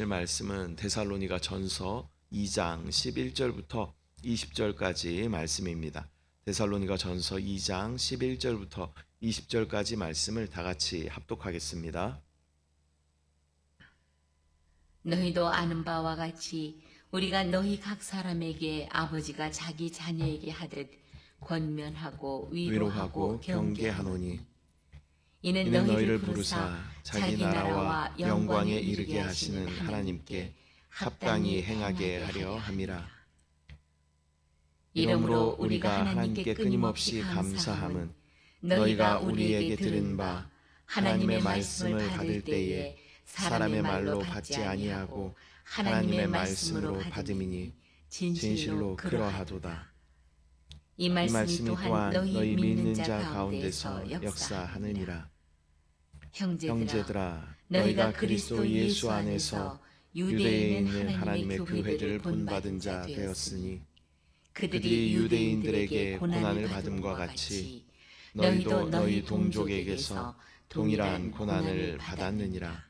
말씀은 데살로니가 전서 2장 11절부터 20절까지 말씀입니다. 데살로니가 전서 2장 11절부터 20절까지 말씀을 다 같이 합독하겠습니다. 너희도 아는 바와 같이 우리가 너희 각 사람에게 아버지가 자기 자녀에게 하듯 권면하고 위로하고 경계하노니 이는 너희를 부르사 자기 나라와 영광에 이르게 하시는 하나님께 합당히 행하게 하려 함이라. 이러므로 우리가 하나님께 끊임없이 감사함은 너희가 우리에게 들은 바 하나님의 말씀을 받을 때에 사람의 말로 받지 아니하고 하나님의 말씀으로 받음이니 진실로 그러하도다. 이 말씀이 또한 너희 믿는 자 가운데서 역사하느니라. 형제들아, 너희가 그리스도 예수 안에서 유대에 있는 하나님의 교회를 본받은 자 되었으니 그들이 유대인들에게 고난을 받음과 같이 너희도 너희 동족에게서 동일한 고난을 받았느니라.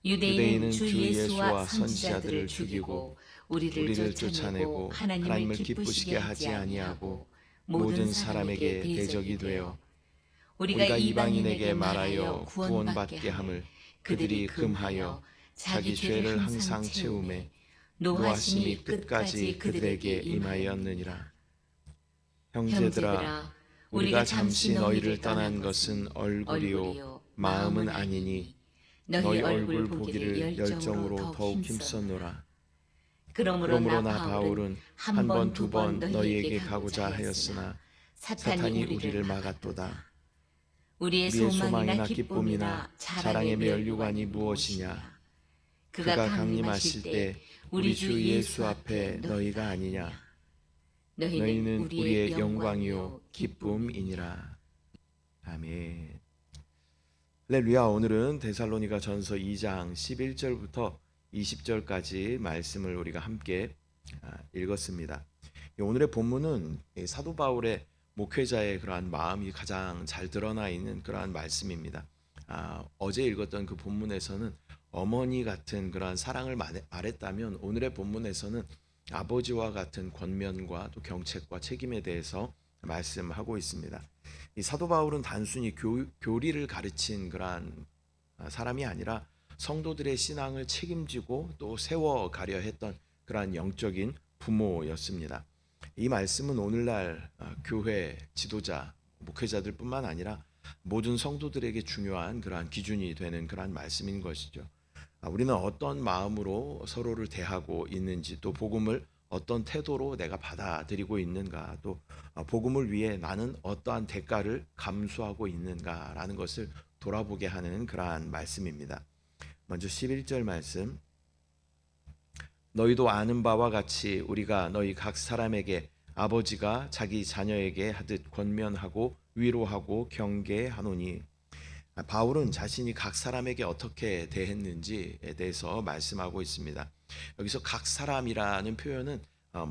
유대인은 주 예수와 선지자들을 죽이고 우리를 쫓아내고 하나님을 기쁘시게 하지 아니하고 모든 사람에게 대적이 되어 우리가 이방인에게 말하여 구원받게 함을 그들이 금하여 자기 죄를 항상 채우매 노하심이 끝까지 그들에게 임하였느니라. 형제들아, 우리가 잠시 너희를 떠난 것은 얼굴이요 마음은 아니니 너희 얼굴 보기를 열정으로 더욱 힘썼노라. 그러므로 나 바울은 한 번 두 번 너희에게 가고자 하였으나 사탄이 우리를 막았도다. 우리의 소망이나 기쁨이나 자랑의 면류관이 무엇이냐? 그가 강림하실 때 우리 주 예수 앞에 너희가 아니냐? 너희는 우리의 영광이요 기쁨이니라. 아멘. 할렐루야. 오늘은 데살로니가 전서 2장 11절부터 20절까지 말씀을 우리가 함께 읽었습니다. 오늘의 본문은 사도 바울의 목회자의 그러한 마음이 가장 잘 드러나 있는 그러한 말씀입니다. 어제 읽었던 그 본문에서는 어머니 같은 그러한 사랑을 말했다면 오늘의 본문에서는 아버지와 같은 권면과 또 경책과 책임에 대해서 말씀하고 있습니다. 이 사도 바울은 단순히 교리를 가르친 그러한 사람이 아니라 성도들의 신앙을 책임지고 또 세워가려 했던 그러한 영적인 부모였습니다. 이 말씀은 오늘날 교회 지도자, 목회자들뿐만 아니라 모든 성도들에게 중요한 그러한 기준이 되는 그러한 말씀인 것이죠. 우리는 어떤 마음으로 서로를 대하고 있는지, 또 복음을 어떤 태도로 내가 받아들이고 있는가, 또 복음을 위해 나는 어떠한 대가를 감수하고 있는가라는 것을 돌아보게 하는 그러한 말씀입니다. 먼저 11절 말씀, 너희도 아는 바와 같이 우리가 너희 각 사람에게 아버지가 자기 자녀에게 하듯 권면하고 위로하고 경계하노니, 바울은 자신이 각 사람에게 어떻게 대했는지에 대해서 말씀하고 있습니다. 여기서 각 사람이라는 표현은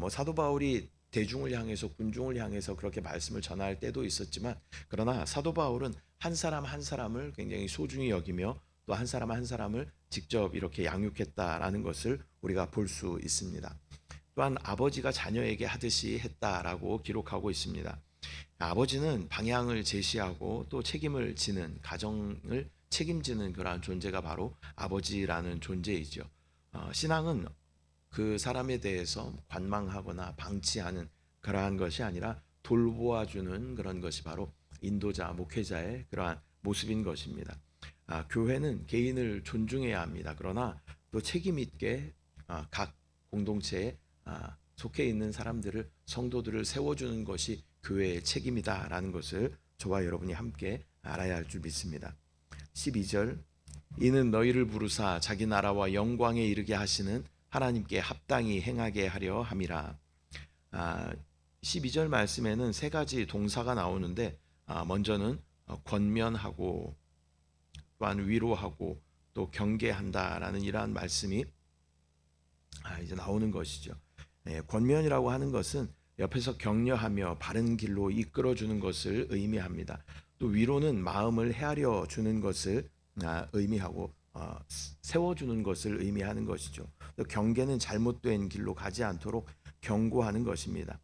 사도 바울이 대중을 향해서 군중을 향해서 그렇게 말씀을 전할 때도 있었지만, 그러나 사도 바울은 한 사람 한 사람을 굉장히 소중히 여기며 또 한 사람 한 사람을 직접 이렇게 양육했다라는 것을 우리가 볼 수 있습니다. 또한 아버지가 자녀에게 하듯이 했다라고 기록하고 있습니다. 아버지는 방향을 제시하고 또 책임을 지는, 가정을 책임지는 그러한 존재가 바로 아버지라는 존재이죠. 신앙은 그 사람에 대해서 관망하거나 방치하는 그러한 것이 아니라 돌보아주는 그런 것이 바로 인도자, 목회자의 그러한 모습인 것입니다. 교회는 개인을 존중해야 합니다. 그러나 또 책임 있게 각 공동체에 속해 있는 사람들을, 성도들을 세워주는 것이 교회의 책임이다라는 것을 저와 여러분이 함께 알아야 할 줄 믿습니다. 12절, 이는 너희를 부르사 자기 나라와 영광에 이르게 하시는 하나님께 합당히 행하게 하려 함이라. 12절 말씀에는 세 가지 동사가 나오는데, 먼저는 권면하고 또한 위로하고 또 경계한다라는 이러한 말씀이 이제 나오는 것이죠. 권면이라고 하는 것은 옆에서 격려하며 바른 길로 이끌어주는 것을 의미합니다. 또 위로는 마음을 헤아려 주는 것을 의미하고, 세워주는 것을 의미하는 것이죠. 또 경계는 잘못된 길로 가지 않도록 경고하는 것입니다.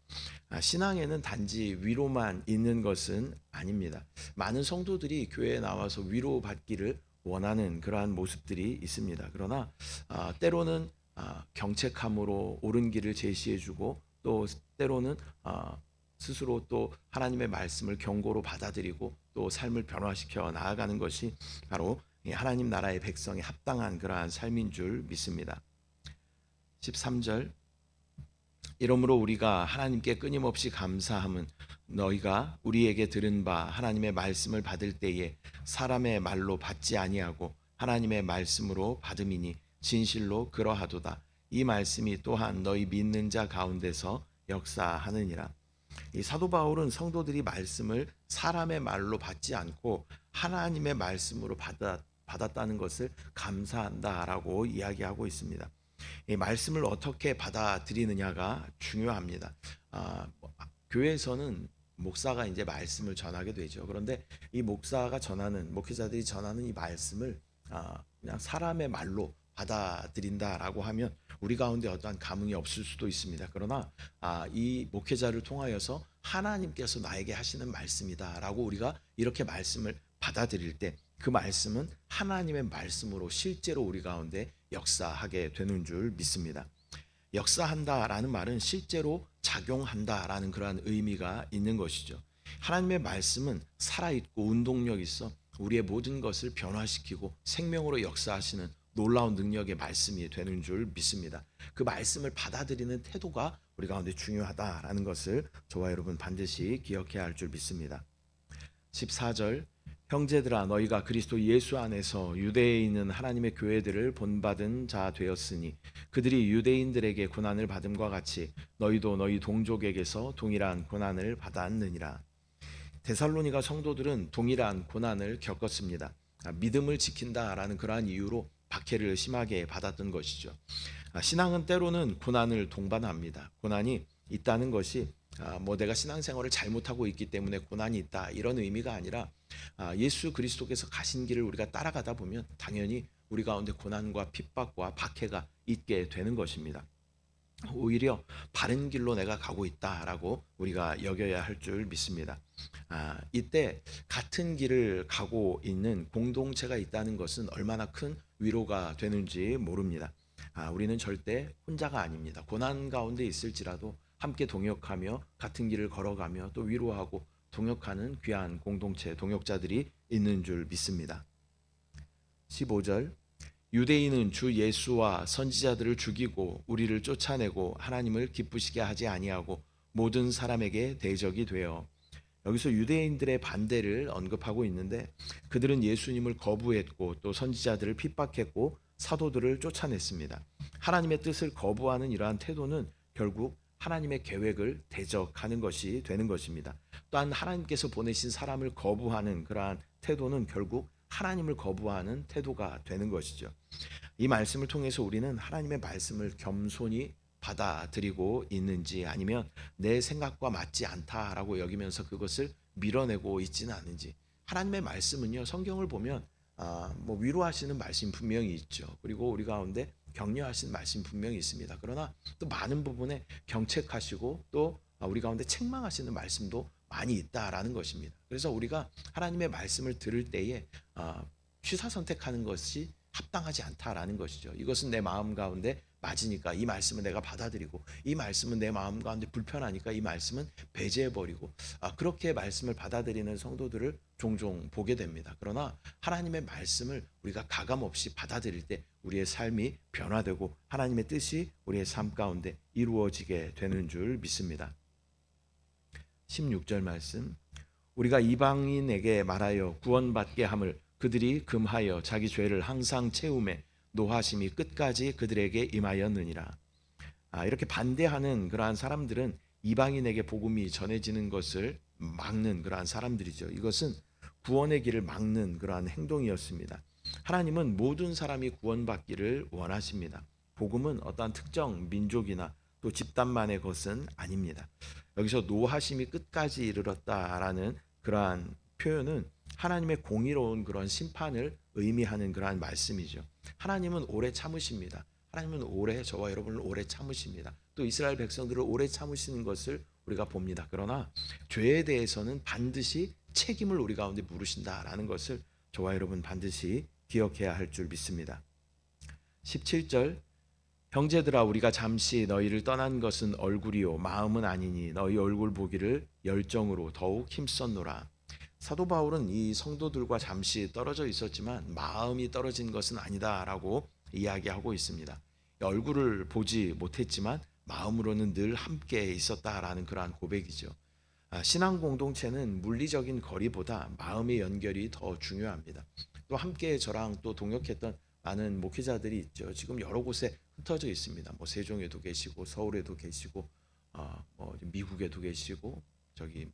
신앙에는 단지 위로만 있는 것은 아닙니다. 많은 성도들이 교회에 나와서 위로받기를 원하는 그러한 모습들이 있습니다. 그러나 때로는 경책함으로 옳은 길을 제시해주고 또 때로는 스스로 또 하나님의 말씀을 경고로 받아들이고 또 삶을 변화시켜 나아가는 것이 바로 하나님 나라의 백성에 합당한 그러한 삶인 줄 믿습니다. 13절 이러므로 우리가 하나님께 끊임없이 감사함은 너희가 우리에게 들은 바 하나님의 말씀을 받을 때에 사람의 말로 받지 아니하고 하나님의 말씀으로 받음이니 진실로 그러하도다. 이 말씀이 또한 너희 믿는 자 가운데서 역사하느니라. 이 사도 바울은 성도들이 말씀을 사람의 말로 받지 않고 하나님의 말씀으로 받았다는 것을 감사한다라고 이야기하고 있습니다. 이 말씀을 어떻게 받아들이느냐가 중요합니다. 교회에서는 목사가 이제 말씀을 전하게 되죠. 그런데 이 목회자들이 전하는 이 말씀을 그냥 사람의 말로 받아들인다라고 하면 우리 가운데 어떠한 감흥이 없을 수도 있습니다. 그러나 이 목회자를 통하여서 하나님께서 나에게 하시는 말씀이다라고 우리가 이렇게 말씀을 받아들일 때 그 말씀은 하나님의 말씀으로 실제로 우리 가운데 역사하게 되는 줄 믿습니다. 역사한다라는 말은 실제로 작용한다라는 그러한 의미가 있는 것이죠. 하나님의 말씀은 살아있고 운동력 있어 우리의 모든 것을 변화시키고 생명으로 역사하시는 놀라운 능력의 말씀이 되는 줄 믿습니다. 그 말씀을 받아들이는 태도가 우리 가운데 중요하다라는 것을 저와 여러분 반드시 기억해야 할 줄 믿습니다. 14절 형제들아 너희가 그리스도 예수 안에서 유대에 있는 하나님의 교회들을 본받은 자 되었으니 그들이 유대인들에게 고난을 받음과 같이 너희도 너희 동족에게서 동일한 고난을 받았느니라. 데살로니가 성도들은 동일한 고난을 겪었습니다. 믿음을 지킨다라는 그러한 이유로 박해를 심하게 받았던 것이죠. 신앙은 때로는 고난을 동반합니다. 고난이 있다는 것이 내가 신앙생활을 잘못하고 있기 때문에 고난이 있다 이런 의미가 아니라 예수 그리스도께서 가신 길을 우리가 따라가다 보면 당연히 우리 가운데 고난과 핍박과 박해가 있게 되는 것입니다. 오히려 바른 길로 내가 가고 있다라고 우리가 여겨야 할 줄 믿습니다. 이때 같은 길을 가고 있는 공동체가 있다는 것은 얼마나 큰 위로가 되는지 모릅니다. 우리는 절대 혼자가 아닙니다. 고난 가운데 있을지라도 함께 동역하며 같은 길을 걸어가며 또 위로하고 동역하는 귀한 공동체 동역자들이 있는 줄 믿습니다. 15절 유대인은 주 예수와 선지자들을 죽이고 우리를 쫓아내고 하나님을 기쁘시게 하지 아니하고 모든 사람에게 대적이 되어 여기서 유대인들의 반대를 언급하고 있는데 그들은 예수님을 거부했고 또 선지자들을 핍박했고 사도들을 쫓아냈습니다. 하나님의 뜻을 거부하는 이러한 태도는 결국 하나님의 계획을 대적하는 것이 되는 것입니다. 또한 하나님께서 보내신 사람을 거부하는 그러한 태도는 결국 하나님을 거부하는 태도가 되는 것이죠. 이 말씀을 통해서 우리는 하나님의 말씀을 겸손히 받아들이고 있는지 아니면 내 생각과 맞지 않다라고 여기면서 그것을 밀어내고 있지는 않은지. 하나님의 말씀은요, 성경을 보면 위로하시는 말씀 분명히 있죠. 그리고 우리 가운데 격려하시는 말씀 분명히 있습니다. 그러나 또 많은 부분에 경책하시고 또 우리 가운데 책망하시는 말씀도 많이 있다라는 것입니다. 그래서 우리가 하나님의 말씀을 들을 때에 취사 선택하는 것이 합당하지 않다라는 것이죠. 이것은 내 마음 가운데 맞으니까 이 말씀은 내가 받아들이고 이 말씀은 내 마음 가운데 불편하니까 이 말씀은 배제해버리고 그렇게 말씀을 받아들이는 성도들을 종종 보게 됩니다. 그러나 하나님의 말씀을 우리가 가감없이 받아들일 때 우리의 삶이 변화되고 하나님의 뜻이 우리의 삶 가운데 이루어지게 되는 줄 믿습니다. 16절 말씀 우리가 이방인에게 말하여 구원받게 함을 그들이 금하여 자기 죄를 항상 채우매 노하심이 끝까지 그들에게 임하였느니라. 이렇게 반대하는 그러한 사람들은 이방인에게 복음이 전해지는 것을 막는 그러한 사람들이죠. 이것은 구원의 길을 막는 그러한 행동이었습니다. 하나님은 모든 사람이 구원받기를 원하십니다. 복음은 어떠한 특정 민족이나 또 집단만의 것은 아닙니다. 여기서 노하심이 끝까지 이르렀다라는 그러한 표현은 하나님의 공의로운 그런 심판을 의미하는 그러한 말씀이죠. 하나님은 오래 참으십니다. 하나님은 오래 저와 여러분을 오래 참으십니다. 또 이스라엘 백성들을 오래 참으시는 것을 우리가 봅니다. 그러나 죄에 대해서는 반드시 책임을 우리 가운데 물으신다라는 것을 저와 여러분 반드시 기억해야 할 줄 믿습니다. 17절 형제들아 우리가 잠시 너희를 떠난 것은 얼굴이요 마음은 아니니 너희 얼굴 보기를 열정으로 더욱 힘썼노라. 사도 바울은 이 성도들과 잠시 떨어져 있었지만 마음이 떨어진 것은 아니다라고 이야기하고 있습니다. 얼굴을 보지 못했지만 마음으로는 늘 함께 있었다라는 그러한 고백이죠. 신앙 공동체는 물리적인 거리보다 마음의 연결이 더 중요합니다. 또 함께 저랑 또 동역했던 많은 목회자들이 있죠. 지금 여러 곳에 흩어져 있습니다. 뭐 세종에도 계시고 서울에도 계시고 뭐 미국에도 계시고 저기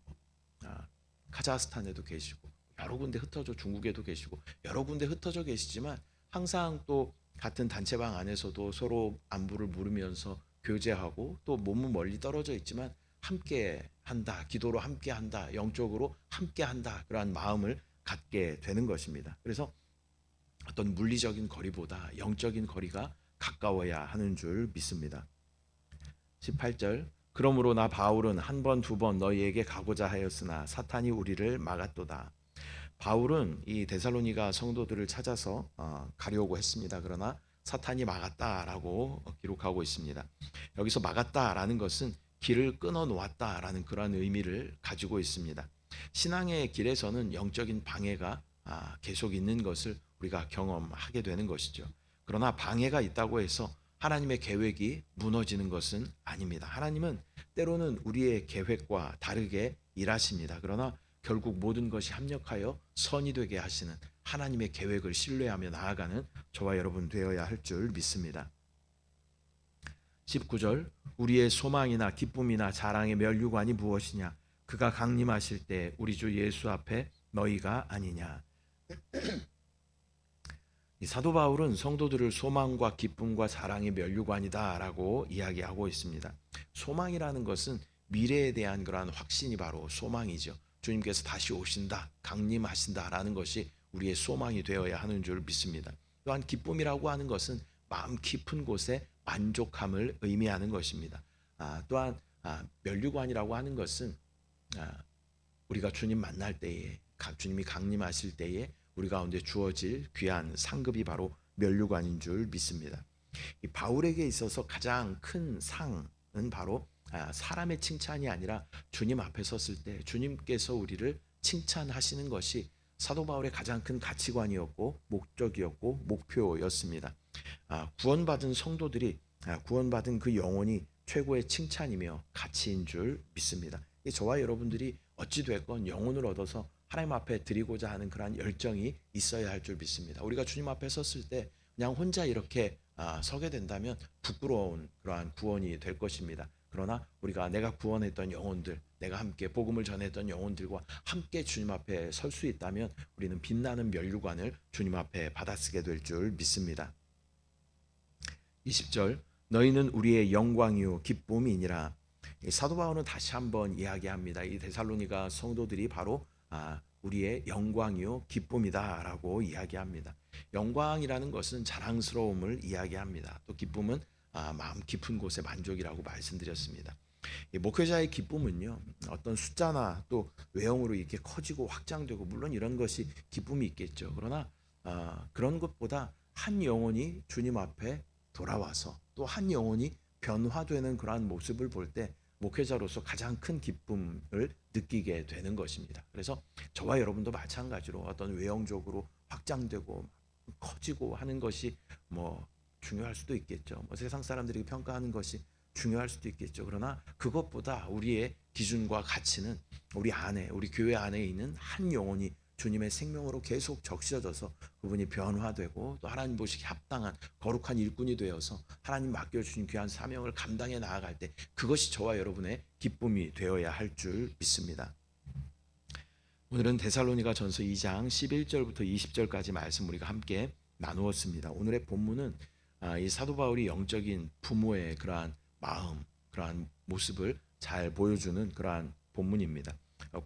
카자흐스탄에도 계시고 여러 군데 흩어져 중국에도 계시고 여러 군데 흩어져 계시지만 항상 또 같은 단체방 안에서도 서로 안부를 물으면서 교제하고 또 몸은 멀리 떨어져 있지만 함께 한다. 기도로 함께 한다. 영적으로 함께 한다. 그러한 마음을 갖게 되는 것입니다. 그래서 어떤 물리적인 거리보다 영적인 거리가 가까워야 하는 줄 믿습니다. 18절 그러므로 나 바울은 한 번 두 번 너희에게 가고자 하였으나 사탄이 우리를 막았도다. 바울은 이 데살로니가 성도들을 찾아서 가려고 했습니다. 그러나 사탄이 막았다라고 기록하고 있습니다. 여기서 막았다라는 것은 길을 끊어 놓았다라는 그러한 의미를 가지고 있습니다. 신앙의 길에서는 영적인 방해가 계속 있는 것을 우리가 경험하게 되는 것이죠. 그러나 방해가 있다고 해서 하나님의 계획이 무너지는 것은 아닙니다. 하나님은 때로는 우리의 계획과 다르게 일하십니다. 그러나 결국 모든 것이 합력하여 선이 되게 하시는 하나님의 계획을 신뢰하며 나아가는 저와 여러분 되어야 할 줄 믿습니다. 19절 우리의 소망이나 기쁨이나 자랑의 면류관이 무엇이냐 그가 강림하실 때 우리 주 예수 앞에 너희가 아니냐. 이 사도 바울은 성도들을 소망과 기쁨과 자랑의 면류관이다라고 이야기하고 있습니다. 소망이라는 것은 미래에 대한 그러한 확신이 바로 소망이죠. 주님께서 다시 오신다, 강림하신다라는 것이 우리의 소망이 되어야 하는 줄 믿습니다. 또한 기쁨이라고 하는 것은 마음 깊은 곳에 만족함을 의미하는 것입니다. 또한 면류관이라고 하는 것은 우리가 주님 만날 때에 주님이 강림하실 때에 우리 가운데 주어질 귀한 상급이 바로 면류관인 줄 믿습니다. 이 바울에게 있어서 가장 큰 상은 바로 사람의 칭찬이 아니라 주님 앞에 섰을 때 주님께서 우리를 칭찬하시는 것이 사도 바울의 가장 큰 가치관이었고 목적이었고 목표였습니다. 구원받은 성도들이 구원받은 그 영혼이 최고의 칭찬이며 가치인 줄 믿습니다. 저와 여러분들이 어찌 됐건 영혼을 얻어서 하나님 앞에 드리고자 하는 그러한 열정이 있어야 할 줄 믿습니다. 우리가 주님 앞에 섰을 때 그냥 혼자 이렇게 서게 된다면 부끄러운 그러한 구원이 될 것입니다. 그러나 우리가 내가 구원했던 영혼들, 내가 함께 복음을 전했던 영혼들과 함께 주님 앞에 설 수 있다면 우리는 빛나는 면류관을 주님 앞에 받아쓰게 될 줄 믿습니다. 20절 너희는 우리의 영광이요 기쁨이니라. 사도 바울은 다시 한번 이야기합니다. 이 데살로니가 성도들이 바로 우리의 영광이요 기쁨이다라고 이야기합니다. 영광이라는 것은 자랑스러움을 이야기합니다. 또 기쁨은 마음 깊은 곳의 만족이라고 말씀드렸습니다. 목회자의 기쁨은요 어떤 숫자나 또 외형으로 이렇게 커지고 확장되고 물론 이런 것이 기쁨이 있겠죠. 그러나 그런 것보다 한 영혼이 주님 앞에 돌아와서 또 한 영혼이 변화되는 그러한 모습을 볼 때 목회자로서 가장 큰 기쁨을 느끼게 되는 것입니다. 그래서 저와 여러분도 마찬가지로 어떤 외형적으로 확장되고 커지고 하는 것이 뭐 중요할 수도 있겠죠. 뭐 세상 사람들이 평가하는 것이 중요할 수도 있겠죠. 그러나 그것보다 우리의 기준과 가치는 우리 안에, 우리 교회 안에 있는 한 영혼이 주님의 생명으로 계속 적셔져서 그분이 변화되고 또 하나님 보시기에 합당한 거룩한 일꾼이 되어서 하나님 맡겨주신 귀한 사명을 감당해 나아갈 때 그것이 저와 여러분의 기쁨이 되어야 할 줄 믿습니다. 오늘은 데살로니가 전서 2장 11절부터 20절까지 말씀 우리가 함께 나누었습니다. 오늘의 본문은 이 사도 바울이 영적인 부모의 그러한 마음, 그러한 모습을 잘 보여주는 그러한 본문입니다.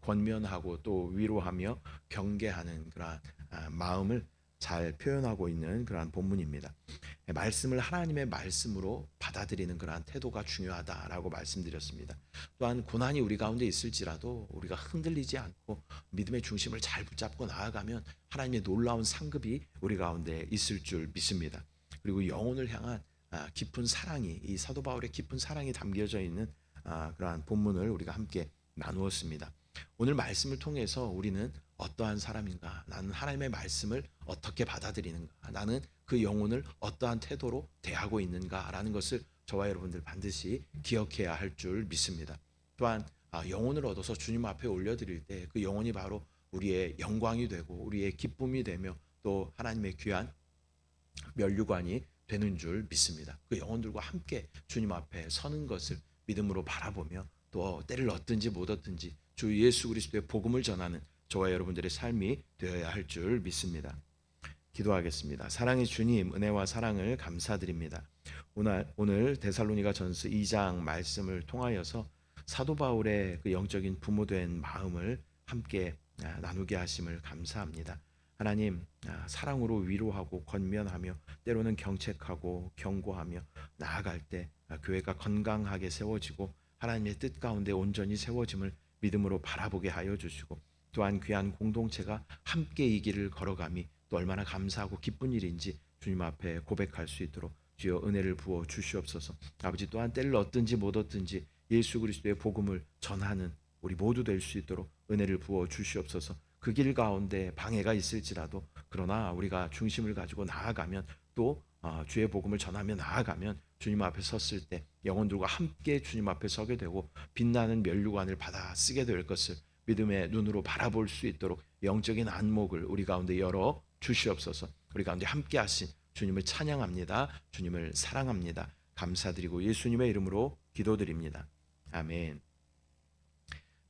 권면하고 또 위로하며 경계하는 그러한 마음을 잘 표현하고 있는 그러한 본문입니다. 말씀을 하나님의 말씀으로 받아들이는 그러한 태도가 중요하다라고 말씀드렸습니다. 또한 고난이 우리 가운데 있을지라도 우리가 흔들리지 않고 믿음의 중심을 잘 붙잡고 나아가면 하나님의 놀라운 상급이 우리 가운데 있을 줄 믿습니다. 그리고 영혼을 향한 깊은 사랑이, 이 사도 바울의 깊은 사랑이 담겨져 있는 그러한 본문을 우리가 함께 나누었습니다. 오늘 말씀을 통해서 우리는 어떠한 사람인가? 나는 하나님의 말씀을 어떻게 받아들이는가? 나는 그 영혼을 어떠한 태도로 대하고 있는가라는 것을 저와 여러분들 반드시 기억해야 할 줄 믿습니다. 또한 영혼을 얻어서 주님 앞에 올려드릴 때 그 영혼이 바로 우리의 영광이 되고 우리의 기쁨이 되며 또 하나님의 귀한 면류관이 되는 줄 믿습니다. 그 영혼들과 함께 주님 앞에 서는 것을 믿음으로 바라보며 또 때를 얻든지 못 얻든지 주 예수 그리스도의 복음을 전하는 저와 여러분들의 삶이 되어야 할 줄 믿습니다. 기도하겠습니다. 사랑의 주님, 은혜와 사랑을 감사드립니다. 오늘 데살로니가 전서 2장 말씀을 통하여서 사도 바울의 그 영적인 부모된 마음을 함께 나누게 하심을 감사합니다. 하나님, 사랑으로 위로하고 권면하며 때로는 경책하고 경고하며 나아갈 때 교회가 건강하게 세워지고 하나님의 뜻 가운데 온전히 세워짐을 믿음으로 바라보게 하여 주시고 또한 귀한 공동체가 함께 이 길을 걸어감이 또 얼마나 감사하고 기쁜 일인지 주님 앞에 고백할 수 있도록 주여 은혜를 부어 주시옵소서. 아버지, 또한 때를 얻든지 못 얻든지 예수 그리스도의 복음을 전하는 우리 모두 될 수 있도록 은혜를 부어 주시옵소서. 그 길 가운데 방해가 있을지라도 그러나 우리가 중심을 가지고 나아가면 또 주의 복음을 전하며 나아가면 주님 앞에 섰을 때 영혼들과 함께 주님 앞에 서게 되고 빛나는 면류관을 받아 쓰게 될 것을 믿음의 눈으로 바라볼 수 있도록 영적인 안목을 우리 가운데 열어 주시옵소서. 우리 가운데 함께 하신 주님을 찬양합니다. 주님을 사랑합니다. 감사드리고 예수님의 이름으로 기도드립니다. 아멘.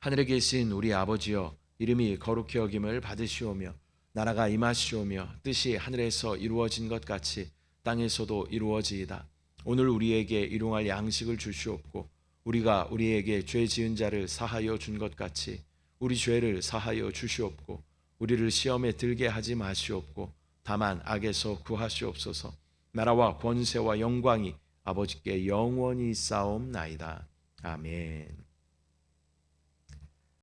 하늘에 계신 우리 아버지여, 이름이 거룩히 여김을 받으시오며 나라가 임하시오며 뜻이 하늘에서 이루어진 것 같이 땅에서도 이루어지이다. 오늘 우리에게 일용할 양식을 주시옵고 우리가 우리에게 죄 지은 자를 사하여 준 것 같이 우리 죄를 사하여 주시옵고 우리를 시험에 들게 하지 마시옵고 다만 악에서 구하시옵소서. 나라와 권세와 영광이 아버지께 영원히 있사옵나이다. 아멘.